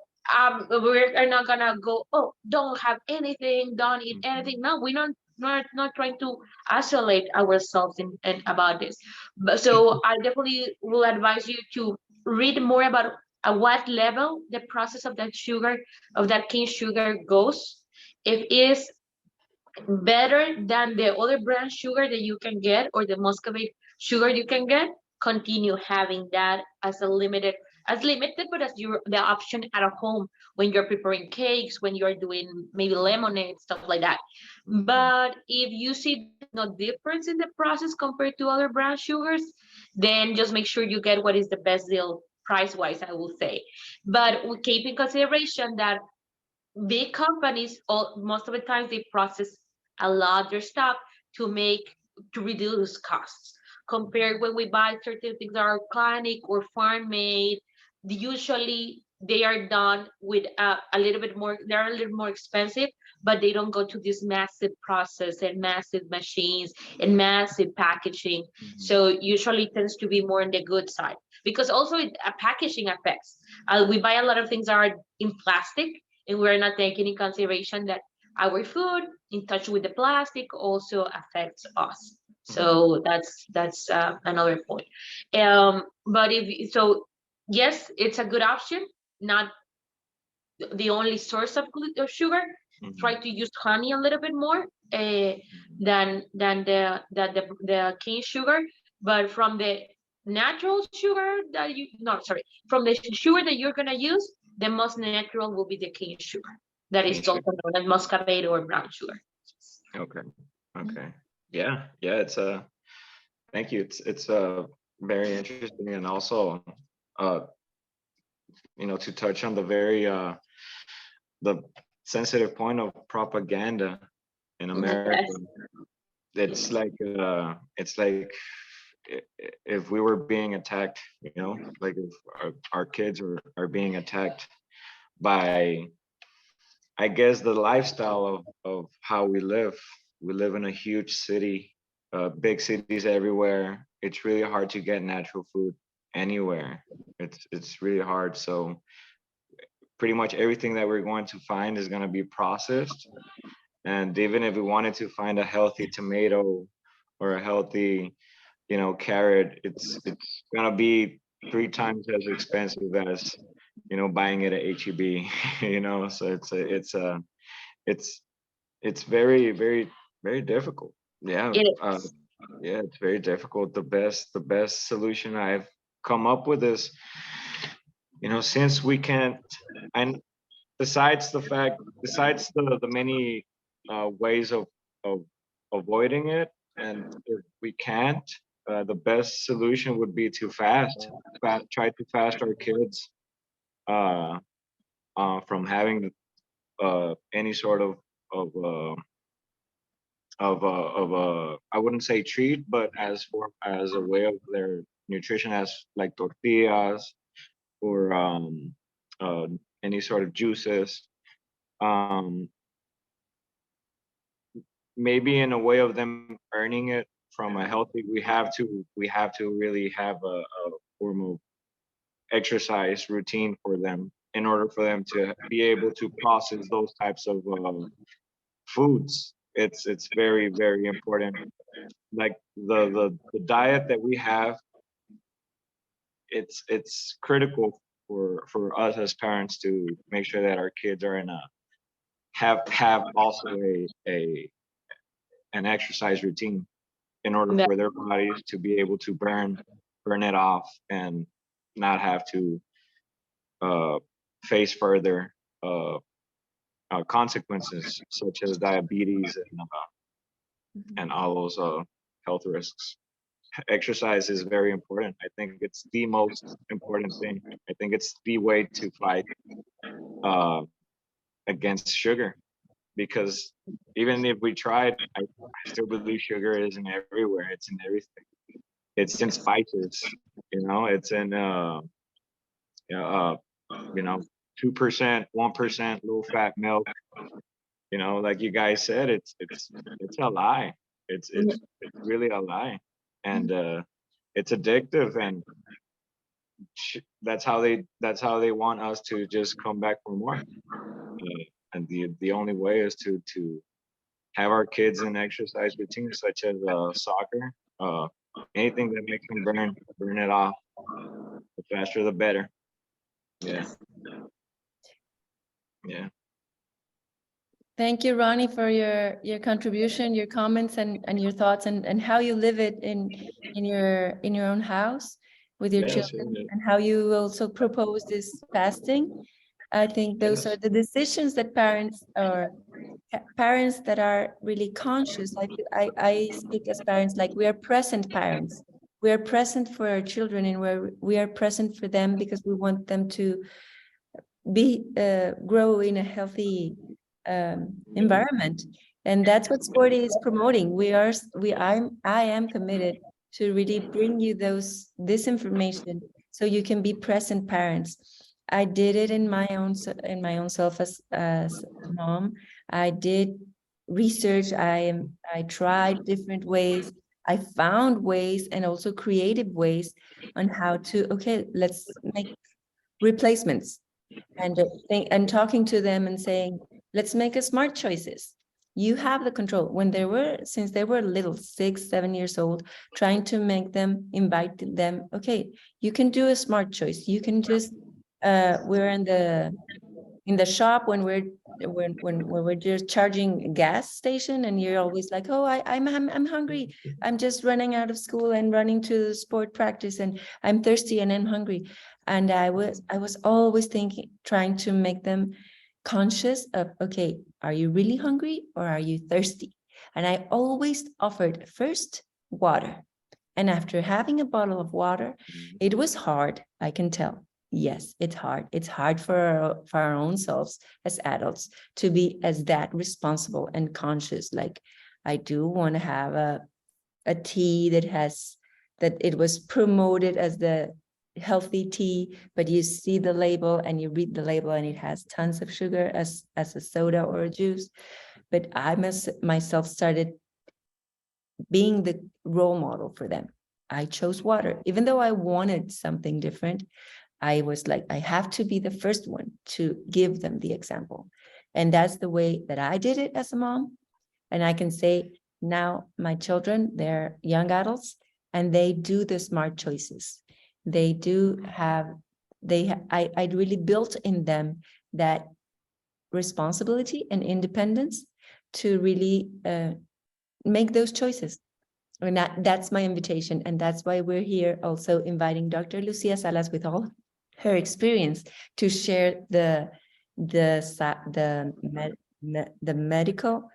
we're not gonna go, oh, don't have anything, don't eat anything. No, we're not trying to isolate ourselves in about this. But so I definitely will advise you to read more about at what level the process of that sugar, of that cane sugar goes. If it is better than the other brown sugar that you can get or the muscovade sugar you can get, continue having that as a limited, as limited, but as your the option at home when you're preparing cakes, when you're doing maybe lemonade, stuff like that. But if you see there's no difference in the process compared to other brown sugars, then just make sure you get what is the best deal price wise, I will say. But we keep in consideration that big companies, most of the times they process a larger stuff to make to reduce costs. Compared when we buy certain things that are organic or farm made, usually they are done with a little bit more. They're a little more expensive, but they don't go to this massive process and massive machines and massive packaging. So usually it tends to be more on the good side because also packaging affects. We buy a lot of things that are in plastic, and we're not taking in consideration that our food in touch with the plastic also affects us. So that's another point. But so, yes, it's a good option, not the only source of sugar. Try to use honey a little bit more than the cane sugar, but from the natural sugar that you no sorry from the sugar that you're gonna use, the most natural will be the cane sugar, that is also known as muscovado or brown sugar. Okay. Okay. Yeah. Yeah. Thank you. It's very interesting, and also, uh, to touch on the sensitive point of propaganda in America. Yes. It's like if we were being attacked, like if our kids are being attacked by, I guess, the lifestyle of how we live. We live in a huge city, big cities everywhere. It's really hard to get natural food anywhere. It's really hard. So pretty much everything that we're going to find is going to be processed. And even if we wanted to find a healthy tomato or a healthy, carrot, it's gonna be 3 times as expensive as, buying it at HEB. So it's very, very, very difficult. Yeah. It is. Yeah, it's very difficult. The best solution I've come up with is, since we can't, and besides the many ways of avoiding it, and if we can't, the best solution would be to try to fast our kids from having any sort of I wouldn't say treat, but as a way of their nutrition, as like tortillas or uh, any sort of juices. Um, Maybe in a way of them earning it from a healthy. We have to really have a form of exercise routine for them in order for them to be able to process those types of foods. It's very, very important. Like the diet that we have, it's critical for us as parents to make sure that our kids are in a have also a an exercise routine in order Yeah. for their bodies to be able to burn it off and not have to uh, face further consequences such as diabetes and all those health risks. Exercise is very important. I think it's the most important thing. I think it's the way to fight uh, against sugar, because even if we tried, I still believe sugar isn't everywhere. It's in everything. It's in spices, it's in uh 2%, 1% low fat milk. Like you guys said, it's a lie. It's really a lie. And it's addictive, and that's how they want us to just come back for more. And the only way is to have our kids in exercise routines such as soccer, uh, anything that makes them burn it off. The faster, the better. Yeah. Yeah. Thank you, Ronnie, for your contribution, your comments, and your thoughts, and how you live it in your own house with your Yes, children, yes, and how you also propose this fasting. I think those yes. are the decisions that parents that are really conscious. I speak as parents, like we are present parents. We are present for our children, and we are present for them because we want them to grow in a healthy environment. And that's what Sporty is promoting. I am committed to really bring you this information so you can be present parents. I did it in my own self as a mom. I did research. I tried different ways. I found ways, and also creative ways on how to, okay, let's make replacements, and talking to them and saying, let's make a smart choices. You have the control. When since they were little, 6, 7 years old, trying to make them, invite them, okay, you can do a smart choice. You can just, we're in the shop when we're just charging a gas station, and you're always like, oh, I'm hungry. I'm just running out of school and running to the sport practice, and I'm thirsty and I'm hungry. And I was always trying to make them conscious of, okay, are you really hungry or are you thirsty? And I always offered first water. And after having a bottle of water, it was hard, I can tell. Yes, it's hard. It's hard for our own selves as adults to be as that responsible and conscious. Like, I do want to have a tea that it was promoted as the healthy tea, but you see the label and you read the label and it has tons of sugar as a soda or a juice. But I myself started being the role model for them. I chose water, even though I wanted something different. I was like, I have to be the first one to give them the example. And that's the way that I did it as a mom. And I can say now my children, they're young adults, and they do the smart choices. They do have, I really built in them that responsibility and independence to really make those choices. And that's my invitation. And that's why we're here also inviting Dr. Lucia Salas with all her experience to share the medical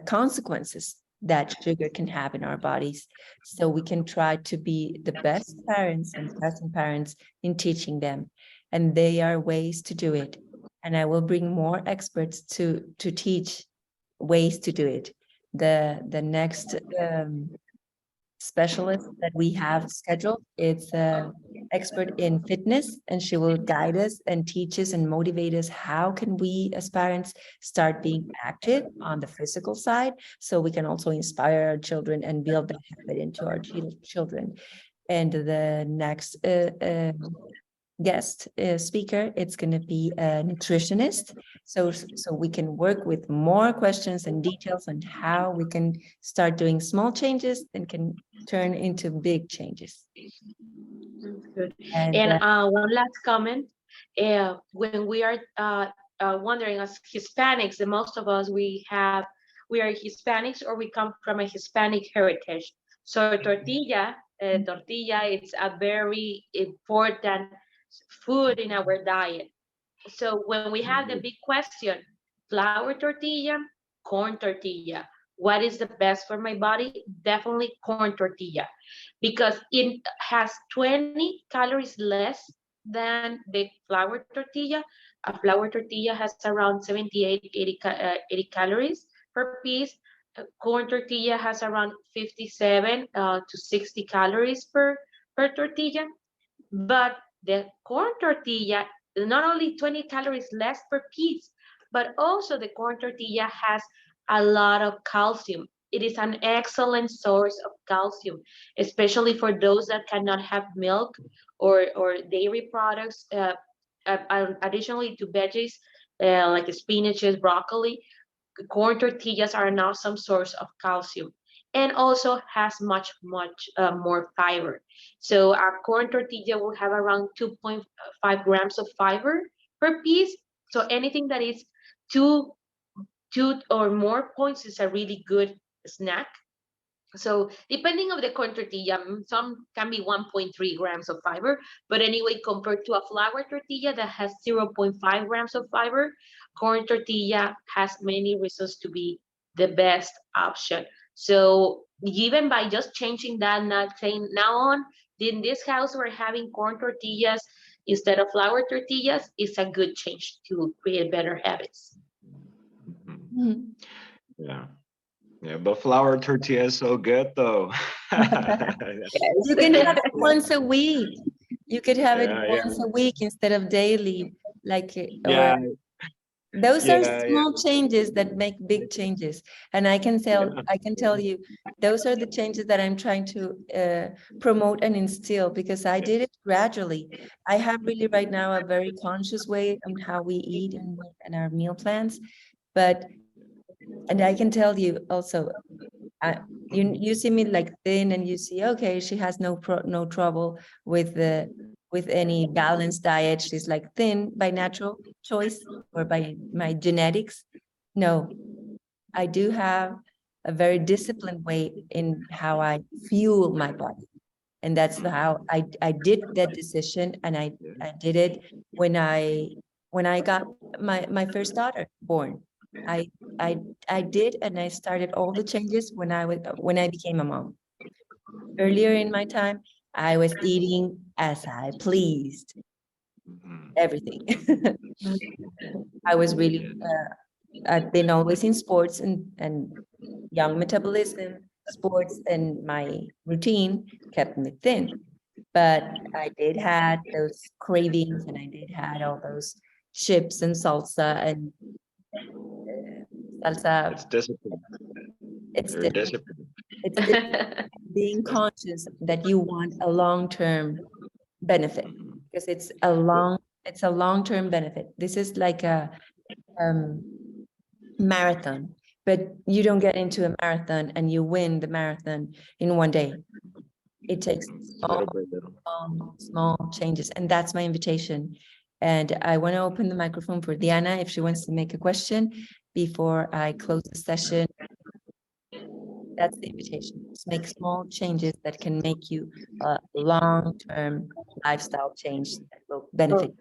consequences that sugar can have in our bodies, so we can try to be the best parents and present parents in teaching them. And there are ways to do it, and I will bring more experts to teach ways to do it. The next specialist that we have scheduled, it's an expert in fitness, and she will guide us and teach us and motivate us. How can we as parents start being active on the physical side, so we can also inspire our children and build that habit into our children? And the next guest speaker, it's going to be a nutritionist, so we can work with more questions and details on how we can start doing small changes and can turn into big changes. Good. And One last comment. When we are wondering, as Hispanics, the most of us, we are Hispanics, or we come from a Hispanic heritage. So tortilla, it's a very important food in our diet. So when we have the big question, flour tortilla, corn tortilla, what is the best for my body? Definitely corn tortilla, because it has 20 calories less than the flour tortilla. A flour tortilla has around 78, 80 calories per piece. Corn tortilla has around 57 to 60 calories per tortilla. But the corn tortilla, not only 20 calories less per piece, but also the corn tortilla has a lot of calcium. It is an excellent source of calcium, especially for those that cannot have milk or dairy products. Additionally to veggies like spinaches, broccoli, corn tortillas are an awesome source of calcium, and also has much more fiber. So our corn tortilla will have around 2.5 grams of fiber per piece. So anything that is two or more points is a really good snack. So depending on the corn tortilla, some can be 1.3 grams of fiber, but anyway, compared to a flour tortilla that has 0.5 grams of fiber, corn tortilla has many reasons to be the best option. So even by just changing that, not saying now on, in this house we're having corn tortillas instead of flour tortillas, is a good change to create better habits. Mhm. Yeah. Yeah, but flour tortilla is so good though. You can have it once a week. You could have it Yeah, once a week instead of daily, like, yeah, or those are yeah, yeah, small changes that make big changes. And I can tell you, those are the changes that I'm trying to promote and instill, because I did it gradually. I have really right now a very conscious way on how we eat and our meal plans, but And I can tell you also, you see me like thin, and you see, okay, she has no trouble with any balanced diet. She's like thin by natural choice or by my genetics. No, I do have a very disciplined way in how I fuel my body. And that's how I did that decision. And I did it when I got my first daughter born. I I I did, and I started all the changes when I became a mom. Earlier in my time, I was eating as I pleased, Mhm. everything. I was really I've been always in sports and young metabolism, sports, and my routine kept me thin. But I did had those cravings, and I did had all those chips and salsa and salsa. It's discipline. It's You're the disciplined. it's the being conscious that you want a long-term benefit, Mhm. because it's a long-term benefit. This is like a um, marathon, but you don't get into a marathon and you win the marathon in one day. It takes Little by little. small changes, and that's my invitation. And I want to open the microphone for Diana if she wants to make a question before I close the session. That's the invitation. Just make small changes that can make you a long-term lifestyle change that will benefit.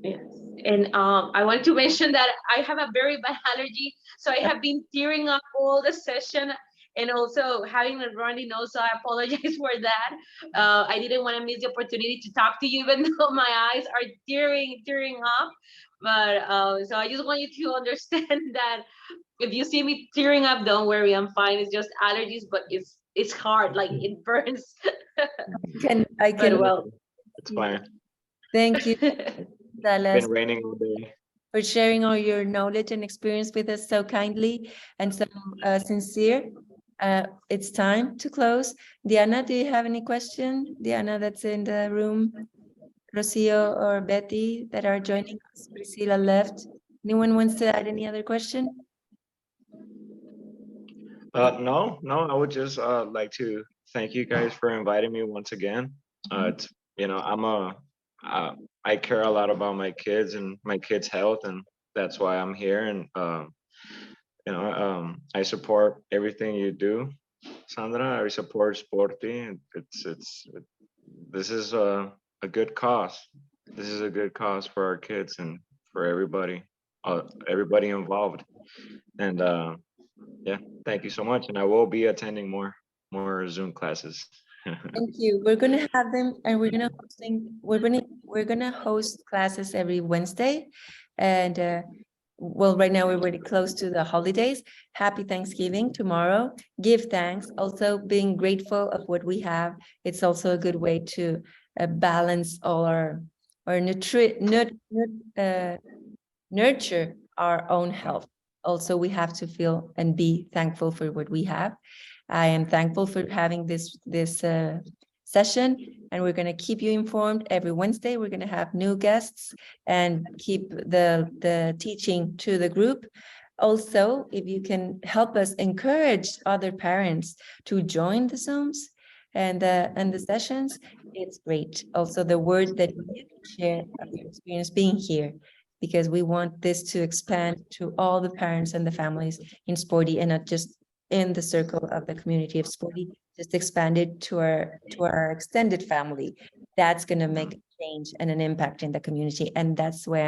Yes. And I want to mention that I have a very bad allergy, so I have been tearing up all the session and also having a runny nose. So I apologize for that. I didn't want to miss the opportunity to talk to you, even though my eyes are tearing up. But so I just want you to understand that if you see me tearing up, don't worry, I'm fine. It's just allergies, but it's hard, like it burns. I But can. well, It's fine. Thank you, It's Salas, been raining all day. for sharing all your knowledge and experience with us so kindly and so sincere. It's time to close. Diana, do you have any question? Diana, that's in the room. Rocio or Betty that are joining us. Priscilla left. Anyone wants to add any other question? No, I would just like to thank you guys for inviting me once again. It's, uh, I care a lot about my kids and my kids' health, and that's why I'm here. And I support everything you do, Sandra. I support Sporty. And this is a good cause. This is a good cause for our kids and for everybody involved. And yeah, thank you so much. And I will be attending more Zoom classes. Thank you. We're gonna have them, and we're gonna host classes every Wednesday, and well, right now we're really close to the holidays. Happy Thanksgiving tomorrow. Give thanks. Also, being grateful of what we have. It's also a good way to balance all our nurture our own health. Also, we have to feel and be thankful for what we have. I am thankful for having this session, and we're going to keep you informed every Wednesday. We're going to have new guests and keep the teaching to the group. Also, if you can help us encourage other parents to join the Zooms and the sessions, it's great. Also, the word that you can share of your experience being here, because we want this to expand to all the parents and the families in Sporty, and not just in the circle of the community of Sporty, just expand it to our extended family. That's going to make a change and an impact in the community. And that's why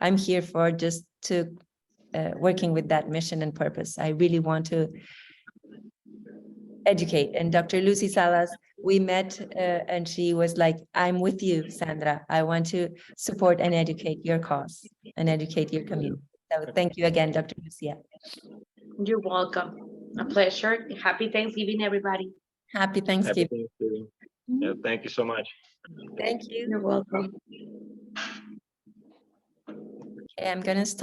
I'm here for, just to working with that mission and purpose. I really want to educate. And Dr. Lucy Salas, we met and she was like, I'm with you, Sandra. I want to support and educate your cause and educate your community. So thank you again, Dr. Lucia. you're welcome. A pleasure. Happy Thanksgiving, everybody. Happy Happy Thanksgiving. Thanksgiving. Yeah, thank you so much. Thank you. You're welcome. Okay, I'm going to stop.